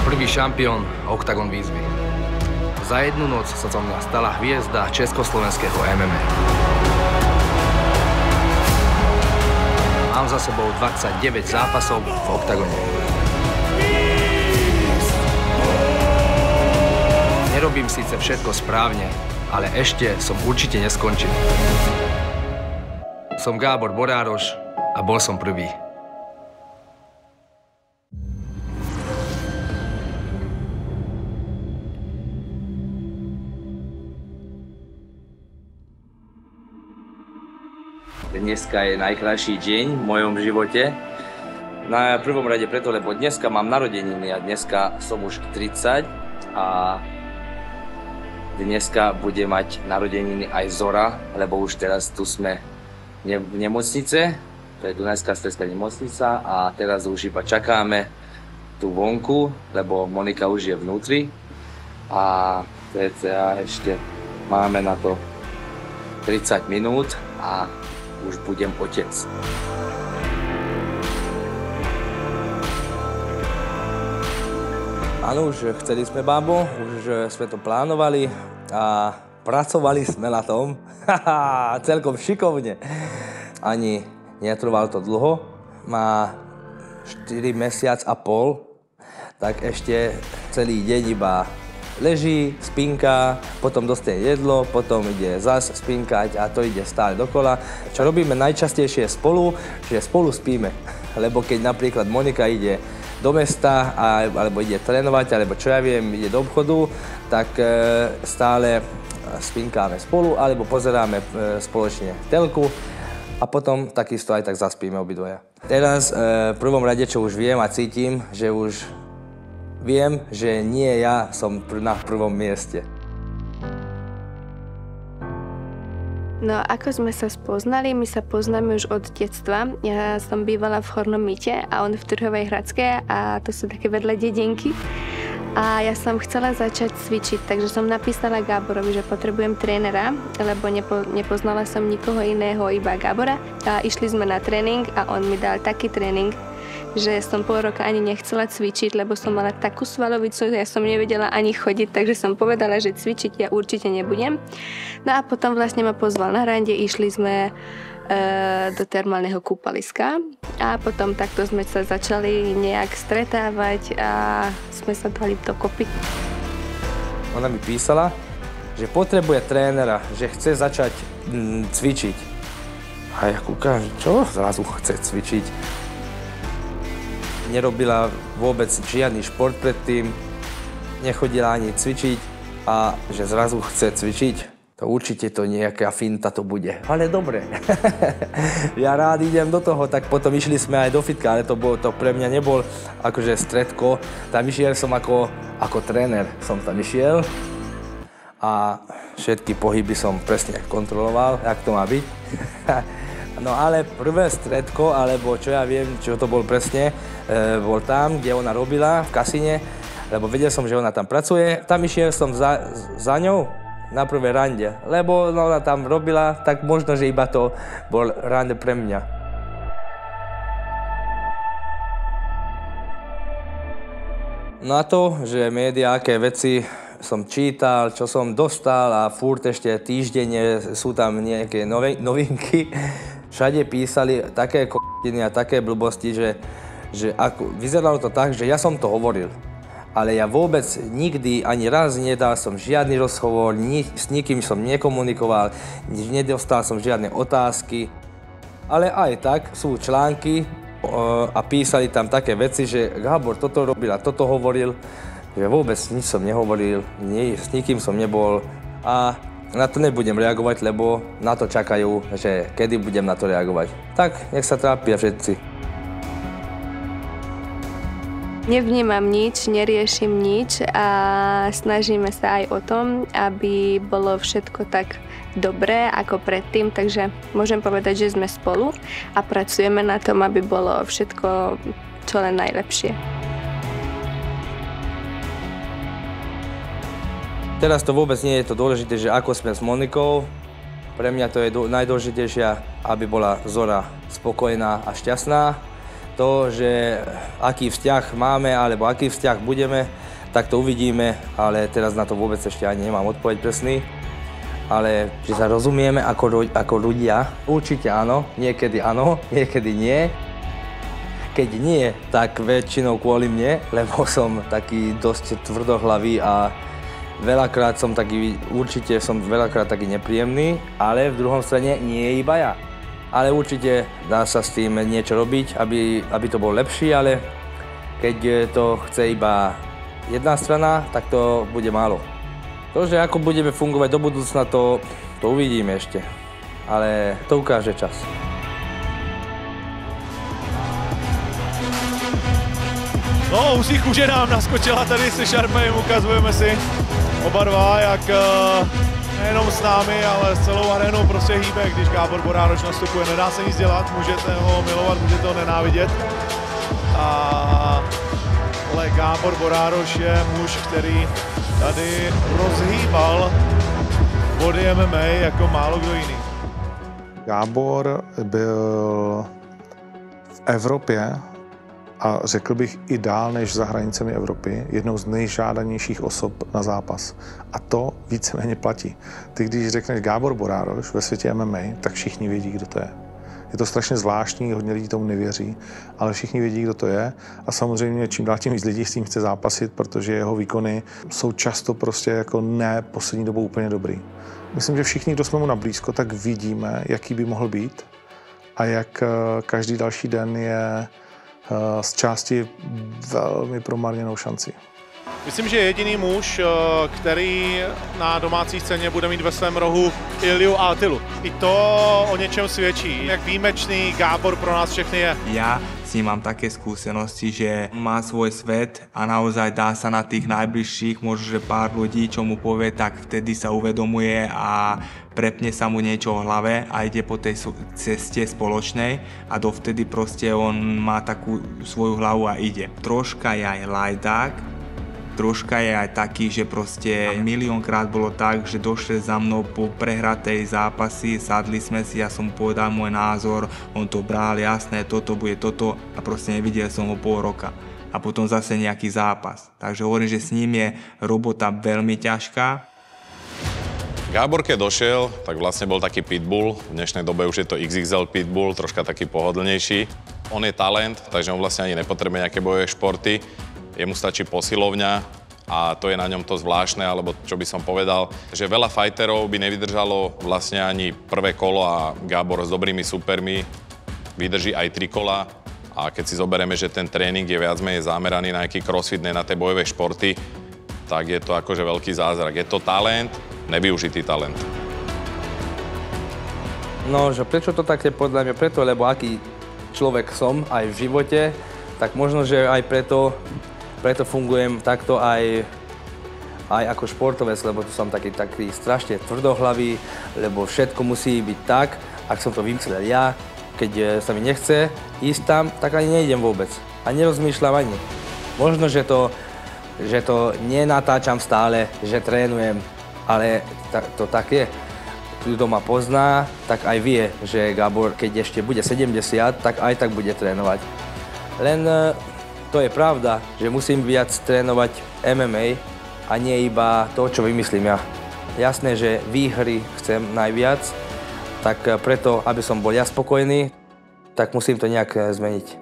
Prvý šampión Octagon výzvy. Za jednu noc sa zo mňa stala hviezda československého MMA. Mám za sebou 29 zápasov v Octagone. Nerobím síce všetko správne, ale ešte som určite neskončil. Som Gábor Borároš a bol som prvý. Dneska je najkrajší deň v mojom živote. Na prvom rade preto, lebo dneska mám narodeniny a dneska som už 30 a dneska bude mať narodeniny aj Zora, lebo už teraz tu sme v nemocnice, to je Dunajská stredská nemocnica a teraz už iba čakáme tu vonku, lebo Monika už je vnútri a ešte máme na to 30 minút a už budem otec. Áno, už chceli sme bábo, už sme to plánovali a pracovali sme na tom. Celkom šikovne. Ani netrvalo to dlho. Má 4 mesiac a pol, tak ešte celý deň iba leží, spinká, potom dostane jedlo, potom ide zas spinkať a to ide stále dokola. Čo robíme najčastejšie spolu, že spolu spíme. Lebo keď napríklad Monika ide do mesta, alebo ide trénovať, alebo čo ja viem, ide do obchodu, tak stále spinkáme spolu, alebo pozeráme spoločne telku a potom takisto aj tak zaspíme obidvoja. Teraz v prvom rade, čo už viem a cítim, že už viem, že nie ja som na prvom mieste. No, ako sme sa spoznali, my sa poznáme už od detstva. Ja som bývala v Hornom Mýte a on v Trhovej Hradskej a to sú také vedľa dedinky. A ja som chcela začať cvičiť, takže som napísala Gáborovi, že potrebujem trénera, lebo nepoznala som nikoho iného, iba Gábora. A išli sme na tréning a on mi dal taký tréning, že som pol roka ani nechcela cvičiť, lebo som mala takú svalovicu, ja som nevedela ani chodiť, takže som povedala, že cvičiť ja určite nebudem. No a potom vlastne ma pozval na rande, išli sme do termálneho kúpaliska a potom takto sme sa začali nejak stretávať a sme sa dali dokopy. Ona mi písala, že potrebuje trénera, že chce začať cvičiť. A ja kúkam, čo zrazu chce cvičiť? Nerobila vôbec žiadny šport predtým, nechodila ani cvičiť a že zrazu chce cvičiť. To určite to nejaká finta to bude. Ale dobre. Ja rád idem do toho, tak potom išli sme aj do fitka, ale to pre mňa nebol akože stredko. Tam išiel som ako tréner, som tam išiel a všetky pohyby som presne kontroloval, jak to má byť. No ale prvé stredko, alebo čo ja viem, čo to bol presne, bol tam, kde ona robila, v kasíne, lebo vedel som, že ona tam pracuje. Tam išiel som za ňou na prvé rande, lebo ona tam robila, tak možno, že iba to bol rande pre mňa. Na to, že médiá, aké veci som čítal, čo som dostal a furt ešte týždenne sú tam nejaké novinky, všade písali také k***iny a také blbosti, že vyzeralo to tak, že ja som to hovoril. Ale ja vôbec nikdy, ani raz nedal som žiadny rozhovor, s nikým som nekomunikoval, nedostal som žiadne otázky. Ale aj tak sú články a písali tam také veci, že Gábor toto robil a toto hovoril, že vôbec nič som nehovoril, s nikým som nebol a na to nebudem reagovať, lebo na to čakajú, že kedy budem na to reagovať. Tak, nech sa trápia všetci. Nevnímam nič, neriešim nič a snažíme sa aj o tom, aby bolo všetko tak dobré ako predtým, takže môžem povedať, že sme spolu a pracujeme na tom, aby bolo všetko čo len najlepšie. Teraz to vôbec nie je to dôležité, že ako sme s Monikou. Pre mňa to je najdôležitejšie, aby bola Zora spokojná a šťastná. To, že aký vzťah máme alebo aký vzťah budeme, tak to uvidíme, ale teraz na to vôbec ešte ani nemám odpoveď presný. Ale že sa rozumieme ako ľudia, určite áno, niekedy nie. Keď nie, tak väčšinou kvôli mne, lebo som taký dosť tvrdohlavý a určite som veľakrát taký nepríjemný, ale v druhom strane nie je iba ja. Ale určite dá sa s tým niečo robiť, aby to bolo lepšie, ale keď to chce iba jedna strana, tak to bude málo. To, že ako budeme fungovať do budúcna, to uvidíme ešte, ale to ukáže čas. No, husí kůže nám naskočila tady se Šarpejem, ukazujeme si oba dva, jak nejenom s námi, ale s celou arénou prostě hýbe, když Gábor Borároš nastupuje. Nedá se nic dělat, můžete ho milovat, můžete ho nenávidět. Ale Gábor Borároš je muž, který tady rozhýbal body MMA jako málo kdo jiný. Gábor byl v Evropě a řekl bych i dál než za hranicemi Evropy, jednou z nejžádanějších osob na zápas. A to víceméně platí. Ty, když řekneš Gábor Borároš ve světě MMA, tak všichni vědí, kdo to je. Je to strašně zvláštní, hodně lidí tomu nevěří, ale všichni vědí, kdo to je. A samozřejmě čím dál tím víc lidí s tím chce zápasit, protože jeho výkony jsou často prostě jako ne poslední dobou úplně dobrý. Myslím, že všichni, kdo jsme mu na blízko, tak vidíme, jaký by mohl být a jak každý další den je z části velmi promarněnou šancí. Myslím, že jediný muž, který na domácí scéně bude mít ve svém rohu Iliu a Attilu. I to o něčem svědčí, jak výjimečný Gábor pro nás všechny je. Ja s ním mám také skúsenosti, že má svoj svet a naozaj dá sa na tých najbližších, možno že pár ľudí, čo mu povie, tak vtedy sa uvedomuje a prepne sa mu niečo v hlave a ide po tej ceste spoločnej a dovtedy proste on má takú svoju hlavu a ide. Troška je aj lajdák, troška je aj taký, že proste miliónkrát bolo tak, že došli za mnou po prehratej zápasy, sadli sme si, ja som povedal môj názor, on to bral, jasné, toto bude toto a proste nevidel som ho pol roka. A potom zase nejaký zápas. Takže hovorím, že s ním je robota veľmi ťažká. Gábor, keď došiel, tak vlastne bol taký pitbull. V dnešnej dobe už je to XXL pitbull, troška taký pohodlnejší. On je talent, takže on vlastne ani nepotrebuje nejaké bojové športy. Jemu stačí posilovňa a to je na ňom to zvláštne, alebo čo by som povedal, že veľa fighterov by nevydržalo vlastne ani prvé kolo a Gábor s dobrými supermi vydrží aj 3 kola. A keď si zoberieme, že ten tréning je viac menej zameraný na nejaký crossfit, ne na tie bojové športy, tak je to akože veľký zázrak. Je to talent, nevyužitý talent. No, že prečo to také podľa mňa? Preto, lebo aký človek som aj v živote, tak možno, že aj preto fungujem takto aj ako športovec, lebo tu som taký strašne tvrdohlavý, lebo všetko musí byť tak, ak som to vymyslel ja. Keď sa mi nechce ísť tam, tak ani nejdem vôbec. A nerozmýšľam ani. Možno, že to nenatáčam stále, že trénujem, ale to tak je. Kto ma pozná, tak aj vie, že Gábor, keď ešte bude 70, tak aj tak bude trénovať. Len to je pravda, že musím viac trénovať MMA a nie iba to, čo vymyslím ja. Jasné, že výhry chcem najviac, tak preto, aby som bol ja spokojný, tak musím to nejak zmeniť.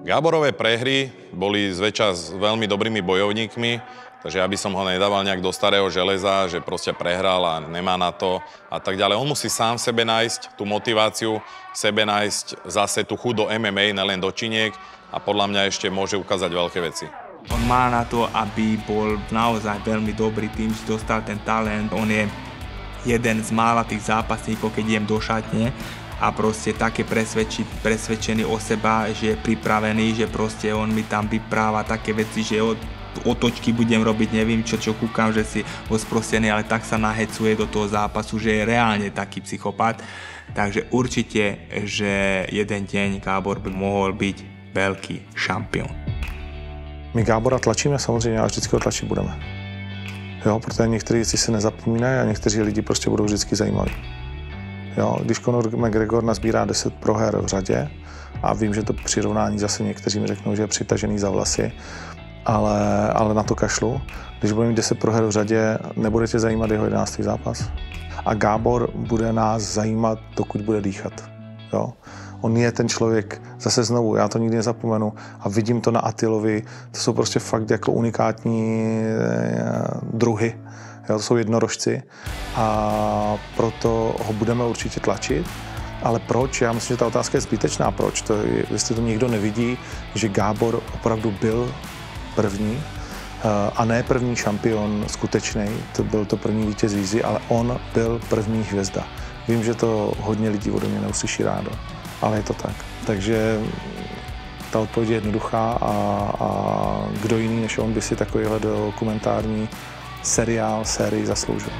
Gáborové prehry boli zväčša s veľmi dobrými bojovníkmi, takže ja by som ho nedával nejak do starého železa, že proste prehral a nemá na to a tak ďalej. On musí sám sebe nájsť tú motiváciu, sebe nájsť zase tú chuť do MMA, nelen do činiek a podľa mňa ešte môže ukázať veľké veci. On má na to, aby bol naozaj veľmi dobrý tým, že dostal ten talent. On je jeden z mála tých zápasníkov, keď idem do šatne a proste také presvedčený o seba, že je pripravený, že proste on mi tam vypráva také veci, že otočky budem robiť, neviem čo kúkam, že si osprostený, ale tak sa nahecuje do toho zápasu, že je reálne taký psychopat. Takže určite, že jeden deň Gábor by mohol byť veľký šampión. My Gábora tlačíme samozřejmě a vždycky ho tlačit budeme. Jo, protože některé věci se nezapomínají a někteří lidi prostě budou vždycky zajímaví. Jo, když Conor McGregor nazbírá 10 proher v řadě, a vím, že to přirovnání zase někteří mi řeknou, že je přitažený za vlasy, ale na to kašlu. Když bude mít 10 proher v řadě, nebude tě zajímat jeho 11. zápas. A Gábor bude nás zajímat, dokud bude dýchat. Jo? On je ten člověk, zase znovu, já to nikdy nezapomenu a vidím to na Attilovi, to jsou prostě fakt jako unikátní druhy. Jo? To jsou jednorožci a proto ho budeme určitě tlačit. Ale proč? Já myslím, že ta otázka je zbytečná. Proč? Jestli to nikdo nevidí, že Gábor opravdu byl první a ne první šampion skutečný, to byl to první vítěz Easy, ale on byl první hvězda. Vím, že to hodně lidí ode mě neuslyší rádo, ale je to tak. Takže ta odpověď je jednoduchá a kdo jiný než on by si takovýhle dokumentární sérii zasloužil.